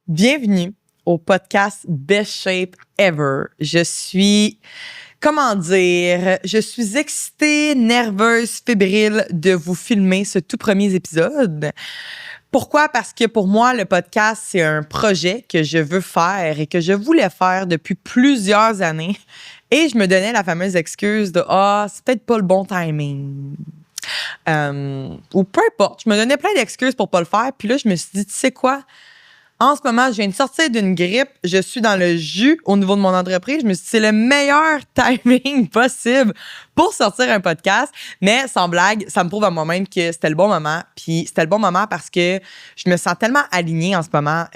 Bienvenue au podcast Best Shape Ever. Je suis excitée, nerveuse, fébrile de vous filmer ce tout premier épisode. Pourquoi? Parce que pour moi, le podcast, c'est un projet que je veux faire et que je voulais faire depuis plusieurs années. Et je me donnais la fameuse excuse de « Ah, c'est peut-être pas le bon timing ». Ou peu importe, je me donnais plein d'excuses pour pas le faire. Puis là, je me suis dit, tu sais quoi? En ce moment, je viens de sortir d'une grippe. Je suis dans le jus au niveau de mon entreprise. Je me suis dit, c'est le meilleur timing possible pour sortir un podcast. Mais sans blague, ça me prouve à moi-même que c'était le bon moment. Puis c'était le bon moment parce que je me sens tellement alignée en ce moment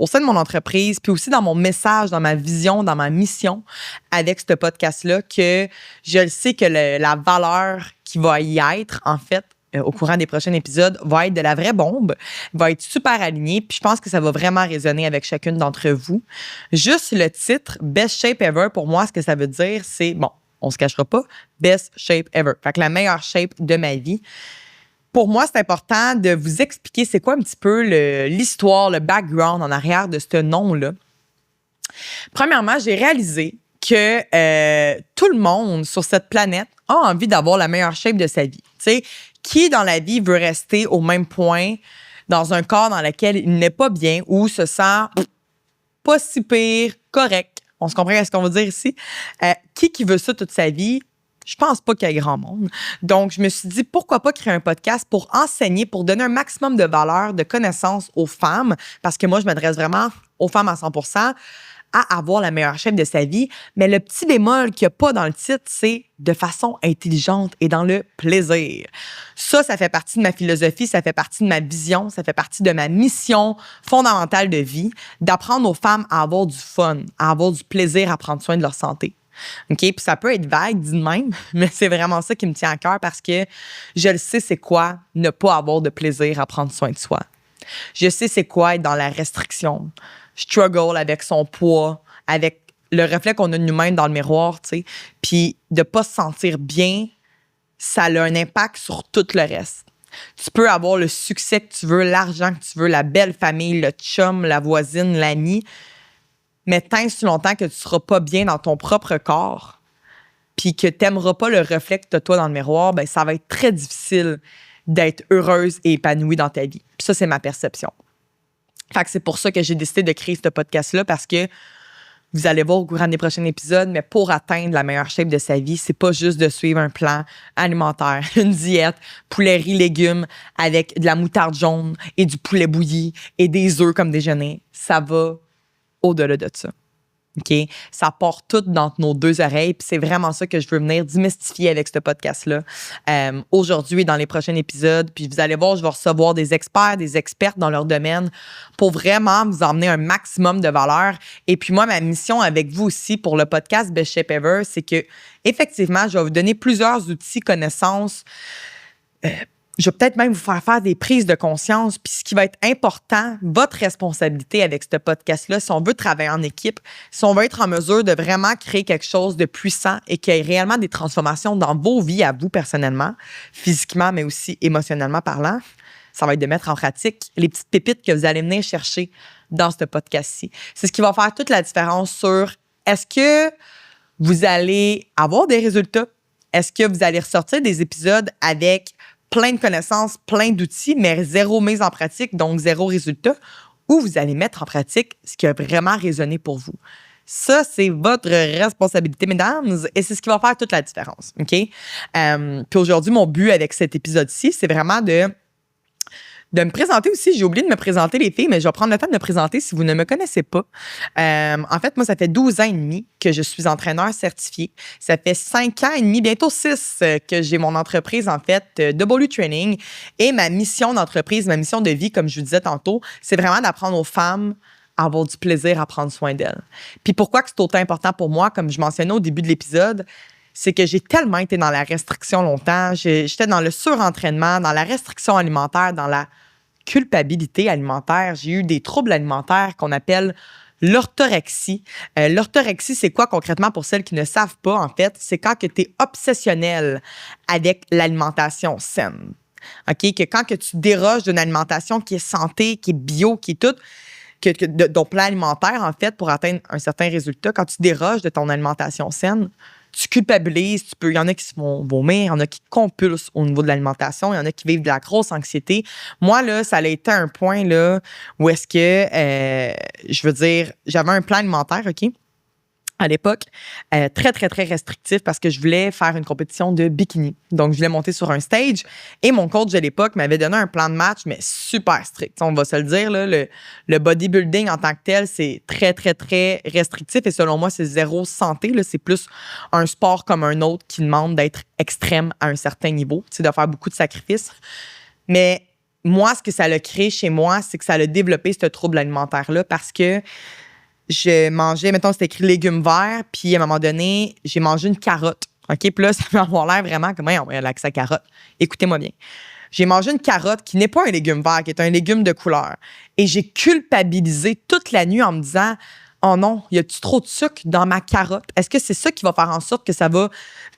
au sein de mon entreprise, puis aussi dans mon message, dans ma vision, dans ma mission avec ce podcast-là, que je le sais que la valeur qui va y être, en fait, au courant des prochains épisodes, va être de la vraie bombe, va être super alignée, puis je pense que ça va vraiment résonner avec chacune d'entre vous. Juste le titre, Best Shape Ever, pour moi, ce que ça veut dire, c'est, bon, on se cachera pas, Best Shape Ever. Fait que la meilleure shape de ma vie. Pour moi, c'est important de vous expliquer c'est quoi un petit peu l'histoire, le background en arrière de ce nom-là. Premièrement, j'ai réalisé que tout le monde sur cette planète a envie d'avoir la meilleure shape de sa vie. Tu sais, qui dans la vie veut rester au même point dans un corps dans lequel il n'est pas bien ou se sent pas si pire, correct? On se comprend ce qu'on veut dire ici? Qui veut ça toute sa vie? Je pense pas qu'il y ait grand monde. Donc, je me suis dit, pourquoi pas créer un podcast pour enseigner, pour donner un maximum de valeur, de connaissances aux femmes, parce que moi, je m'adresse vraiment aux femmes à 100%, à avoir la meilleure shape de sa vie. Mais le petit bémol qu'il n'y a pas dans le titre, c'est de façon intelligente et dans le plaisir. Ça fait partie de ma philosophie, ça fait partie de ma vision, ça fait partie de ma mission fondamentale de vie, d'apprendre aux femmes à avoir du fun, à avoir du plaisir à prendre soin de leur santé. OK? Puis ça peut être vague, dit de même, mais c'est vraiment ça qui me tient à cœur parce que je le sais c'est quoi ne pas avoir de plaisir à prendre soin de soi. Je sais c'est quoi être dans la restriction, struggle avec son poids, avec le reflet qu'on a de nous-mêmes dans le miroir, tu sais. Puis de pas se sentir bien, ça a un impact sur tout le reste. Tu peux avoir le succès que tu veux, l'argent que tu veux, la belle famille, le chum, la voisine, l'ami, mais tant si longtemps que tu seras pas bien dans ton propre corps, puis que tu n'aimeras pas le reflet que tu as toi dans le miroir, ben ça va être très difficile d'être heureuse et épanouie dans ta vie. Puis ça, c'est ma perception. Fait que c'est pour ça que j'ai décidé de créer ce podcast-là, parce que vous allez voir au courant des prochains épisodes, mais pour atteindre la meilleure shape de sa vie, c'est pas juste de suivre un plan alimentaire, une diète, poulet, riz, légumes, avec de la moutarde jaune et du poulet bouilli et des œufs comme déjeuner. Ça va au-delà de ça. OK? Ça part tout dans nos deux oreilles, puis c'est vraiment ça que je veux venir démystifier avec ce podcast-là aujourd'hui et dans les prochains épisodes. Puis vous allez voir, je vais recevoir des experts, des expertes dans leur domaine pour vraiment vous emmener un maximum de valeur. Et puis moi, ma mission avec vous aussi pour le podcast Best Shape Ever, c'est que effectivement, je vais vous donner plusieurs outils, connaissances. Je vais peut-être même vous faire des prises de conscience. Puis ce qui va être important, votre responsabilité avec ce podcast-là, si on veut travailler en équipe, si on veut être en mesure de vraiment créer quelque chose de puissant et qu'il y ait réellement des transformations dans vos vies à vous personnellement, physiquement, mais aussi émotionnellement parlant, ça va être de mettre en pratique les petites pépites que vous allez venir chercher dans ce podcast-ci. C'est ce qui va faire toute la différence sur est-ce que vous allez avoir des résultats? Est-ce que vous allez ressortir des épisodes avec plein de connaissances, plein d'outils, mais zéro mise en pratique, donc zéro résultat, ou vous allez mettre en pratique ce qui a vraiment résonné pour vous. Ça, c'est votre responsabilité, mesdames, et c'est ce qui va faire toute la différence, OK? Puis aujourd'hui, mon but avec cet épisode-ci, c'est vraiment de me présenter aussi. J'ai oublié de me présenter, les filles, mais je vais prendre le temps de me présenter si vous ne me connaissez pas. En fait, moi, ça fait 12 ans et demi que je suis entraîneur certifié. Ça fait 5 ans et demi, bientôt 6, que j'ai mon entreprise, en fait, W Training. Et ma mission d'entreprise, ma mission de vie, comme je vous disais tantôt, c'est vraiment d'apprendre aux femmes à avoir du plaisir à prendre soin d'elles. Puis pourquoi que c'est autant important pour moi, comme je mentionnais au début de l'épisode, c'est que j'ai tellement été dans la restriction longtemps. J'étais dans le surentraînement, dans la restriction alimentaire, dans la culpabilité alimentaire. J'ai eu des troubles alimentaires qu'on appelle l'orthorexie. L'orthorexie, c'est quoi concrètement pour celles qui ne savent pas, en fait? C'est quand tu es obsessionnel avec l'alimentation saine. OK? Que quand que tu déroges d'une alimentation qui est santé, qui est bio, qui est toute, de ton plan alimentaire, en fait, pour atteindre un certain résultat, quand tu déroges de ton alimentation saine, tu culpabilises, il y en a qui se font vomir, il y en a qui compulsent au niveau de l'alimentation, il y en a qui vivent de la grosse anxiété. Moi, là, ça a été un point là, où est-ce que, je veux dire, j'avais un plan alimentaire, OK? À l'époque, très, très, très restrictif parce que je voulais faire une compétition de bikini. Donc, je voulais monter sur un stage et mon coach de l'époque m'avait donné un plan de match, mais super strict. On va se le dire, là, le bodybuilding en tant que tel, c'est très, très, très restrictif et selon moi, c'est zéro santé. Là, c'est plus un sport comme un autre qui demande d'être extrême à un certain niveau, de faire beaucoup de sacrifices. Mais moi, ce que ça a créé chez moi, c'est que ça a développé ce trouble alimentaire-là parce que je mangeais, mettons, c'était écrit légumes verts, puis à un moment donné, j'ai mangé une carotte. OK? Puis là, ça peut avoir l'air vraiment comme, on va avec sa carotte. Écoutez-moi bien. J'ai mangé une carotte qui n'est pas un légume vert, qui est un légume de couleur. Et j'ai culpabilisé toute la nuit en me disant, oh non, y a-tu trop de sucre dans ma carotte? Est-ce que c'est ça qui va faire en sorte que ça va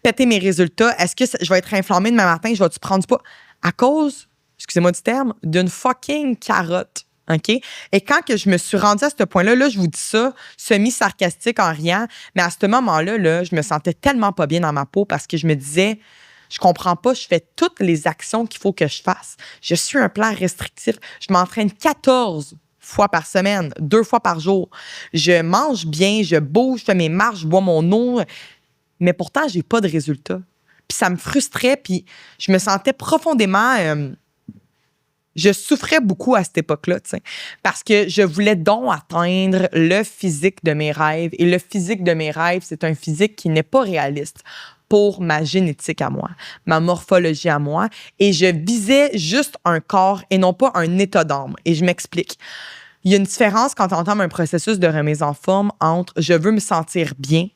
péter mes résultats? Est-ce que je vais être inflammée demain matin? Je vais-tu prendre du poids? À cause, excusez-moi du terme, d'une fucking carotte. OK? Et quand que je me suis rendue à ce point-là, là, je vous dis ça, semi-sarcastique en riant, mais à ce moment-là, là, je me sentais tellement pas bien dans ma peau parce que je me disais, je comprends pas, je fais toutes les actions qu'il faut que je fasse. Je suis un plan restrictif. Je m'entraîne 14 fois par semaine, 2 fois par jour. Je mange bien, je bouge, je fais mes marches, je bois mon eau, mais pourtant, j'ai pas de résultat. Puis ça me frustrait, puis je me sentais profondément... je souffrais beaucoup à cette époque-là, parce que je voulais donc atteindre le physique de mes rêves. Et le physique de mes rêves, c'est un physique qui n'est pas réaliste pour ma génétique à moi, ma morphologie à moi. Et je visais juste un corps et non pas un état d'âme. Et je m'explique. Il y a une différence quand on entame un processus de remise en forme entre je veux me sentir bien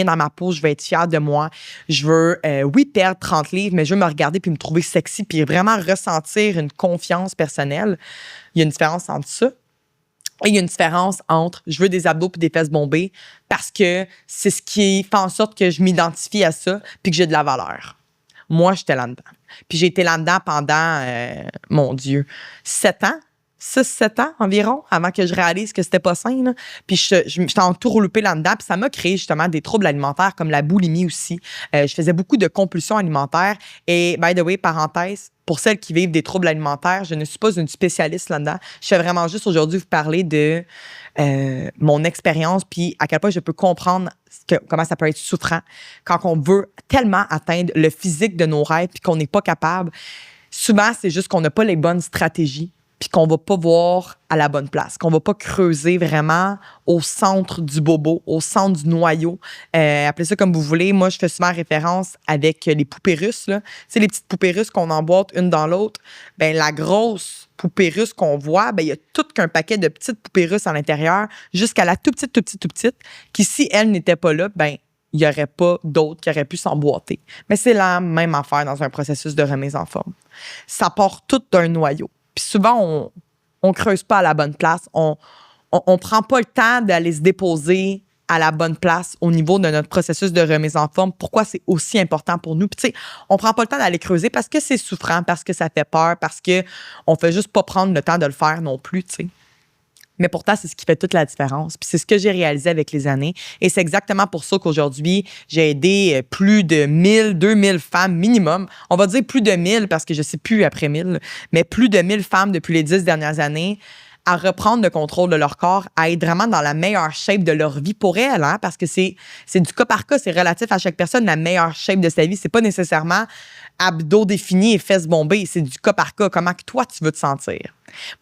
dans ma peau, je veux être fière de moi, je veux, oui, perdre 30 livres, mais je veux me regarder puis me trouver sexy puis vraiment ressentir une confiance personnelle. Il y a une différence entre ça. Et il y a une différence entre je veux des abdos puis des fesses bombées parce que c'est ce qui fait en sorte que je m'identifie à ça puis que j'ai de la valeur. Moi, j'étais là-dedans. Puis j'ai été là-dedans pendant, mon Dieu, 7 ans. 6-7 ans environ, avant que je réalise que c'était pas sain. Là. Puis j'étais en tout reloupé là-dedans. Puis ça m'a créé justement des troubles alimentaires comme la boulimie aussi. Je faisais beaucoup de compulsions alimentaires. Et, by the way, parenthèse, pour celles qui vivent des troubles alimentaires, je ne suis pas une spécialiste là-dedans. Je fais vraiment juste aujourd'hui vous parler de mon expérience puis à quel point je peux comprendre comment ça peut être souffrant quand on veut tellement atteindre le physique de nos rêves puis qu'on n'est pas capable. Souvent, c'est juste qu'on n'a pas les bonnes stratégies puis qu'on va pas voir à la bonne place, qu'on va pas creuser vraiment au centre du bobo, au centre du noyau. Appelez ça comme vous voulez. Moi, je fais souvent référence avec les poupées russes, là. Tu sais, les petites poupées russes qu'on emboîte une dans l'autre. Ben la grosse poupée russe qu'on voit, ben il y a tout qu'un paquet de petites poupées russes à l'intérieur, jusqu'à la tout petite, qui, si elle n'était pas là, ben il n'y aurait pas d'autres qui auraient pu s'emboîter. Mais c'est la même affaire dans un processus de remise en forme. Ça part tout d'un noyau. Puis souvent, on creuse pas à la bonne place. On prend pas le temps d'aller se déposer à la bonne place au niveau de notre processus de remise en forme. Pourquoi c'est aussi important pour nous? Puis tu sais, on prend pas le temps d'aller creuser parce que c'est souffrant, parce que ça fait peur, parce que on fait juste pas prendre le temps de le faire non plus, tu sais. Mais pourtant, c'est ce qui fait toute la différence. Puis c'est ce que j'ai réalisé avec les années. Et c'est exactement pour ça qu'aujourd'hui, j'ai aidé plus de 2000 femmes minimum. On va dire plus de 1000 parce que je sais plus après 1000, mais plus de 1000 femmes depuis les 10 dernières années à reprendre le contrôle de leur corps, à être vraiment dans la meilleure shape de leur vie pour elles, hein, parce que c'est du cas par cas, c'est relatif à chaque personne, la meilleure shape de sa vie. C'est pas nécessairement abdos définis et fesses bombées, c'est du cas par cas, comment que toi tu veux te sentir.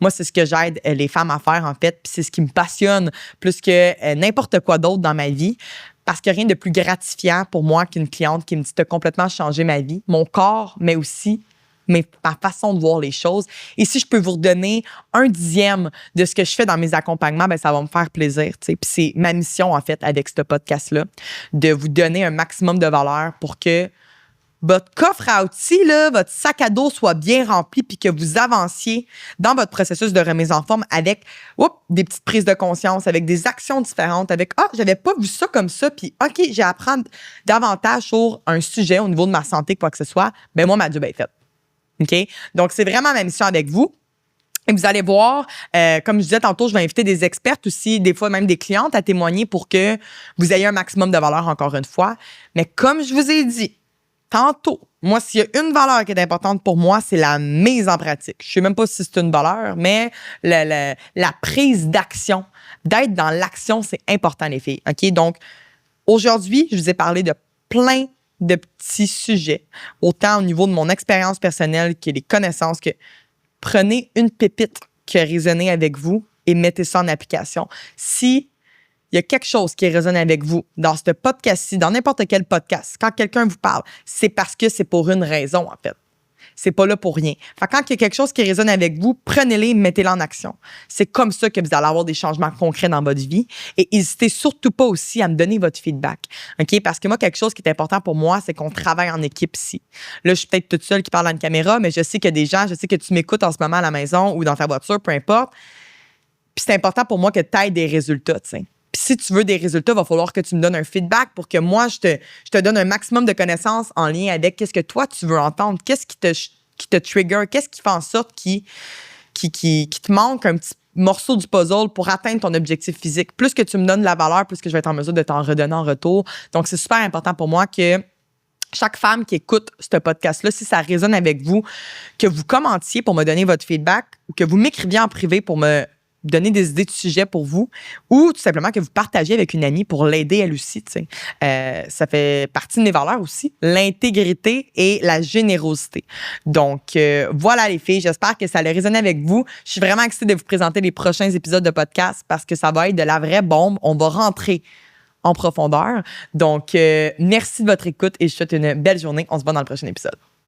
Moi, c'est ce que j'aide les femmes à faire, en fait, puis c'est ce qui me passionne plus que n'importe quoi d'autre dans ma vie, parce qu'il n'y a rien de plus gratifiant pour moi qu'une cliente qui me dit « T'as complètement changé ma vie, mon corps, mais aussi ma façon de voir les choses. Et si je peux vous redonner 1/10 de ce que je fais dans mes accompagnements, ben ça va me faire plaisir. Puis c'est ma mission, en fait, avec ce podcast-là, de vous donner un maximum de valeur pour que votre coffre à outils, là, votre sac à dos soit bien rempli puis que vous avanciez dans votre processus de remise en forme avec des petites prises de conscience, avec des actions différentes, avec « Ah, j'avais pas vu ça comme ça, puis OK, j'ai à apprendre davantage sur un sujet au niveau de ma santé, quoi que ce soit. » Ben moi, ma job est faite. OK? Donc, c'est vraiment ma mission avec vous. Et vous allez voir, comme je disais tantôt, je vais inviter des expertes aussi, des fois même des clientes à témoigner pour que vous ayez un maximum de valeur encore une fois. Mais comme je vous ai dit tantôt, moi, s'il y a une valeur qui est importante pour moi, c'est la mise en pratique. Je sais même pas si c'est une valeur, mais la prise d'action, d'être dans l'action, c'est important, les filles. OK? Donc, aujourd'hui, je vous ai parlé de plein de petits sujets, autant au niveau de mon expérience personnelle que les connaissances, que prenez une pépite qui a résonné avec vous et mettez ça en application. Si il y a quelque chose qui résonne avec vous dans ce podcast-ci, dans n'importe quel podcast, quand quelqu'un vous parle, c'est parce que c'est pour une raison, en fait. C'est pas là pour rien. Fait que quand il y a quelque chose qui résonne avec vous, prenez-les et mettez-les en action. C'est comme ça que vous allez avoir des changements concrets dans votre vie. Et n'hésitez surtout pas aussi à me donner votre feedback. OK? Parce que moi, quelque chose qui est important pour moi, c'est qu'on travaille en équipe ici. Là, je suis peut-être toute seule qui parle à une caméra, mais je sais qu'il y a des gens, je sais que tu m'écoutes en ce moment à la maison ou dans ta voiture, peu importe. Puis c'est important pour moi que tu aies des résultats, tu sais. Puis si tu veux des résultats, il va falloir que tu me donnes un feedback pour que moi, je te donne un maximum de connaissances en lien avec qu'est-ce que toi, tu veux entendre, qu'est-ce qui te trigger, qu'est-ce qui fait en sorte qui te manque un petit morceau du puzzle pour atteindre ton objectif physique. Plus que tu me donnes de la valeur, plus que je vais être en mesure de t'en redonner en retour. Donc, c'est super important pour moi que chaque femme qui écoute ce podcast-là, si ça résonne avec vous, que vous commentiez pour me donner votre feedback ou que vous m'écriviez en privé pour me donner des idées de sujets pour vous ou tout simplement que vous partagiez avec une amie pour l'aider elle aussi. Ça fait partie de mes valeurs aussi, l'intégrité et la générosité. Donc, voilà les filles, j'espère que ça a résonné avec vous. Je suis vraiment excitée de vous présenter les prochains épisodes de podcast parce que ça va être de la vraie bombe. On va rentrer en profondeur. Donc, merci de votre écoute et je vous souhaite une belle journée. On se voit dans le prochain épisode.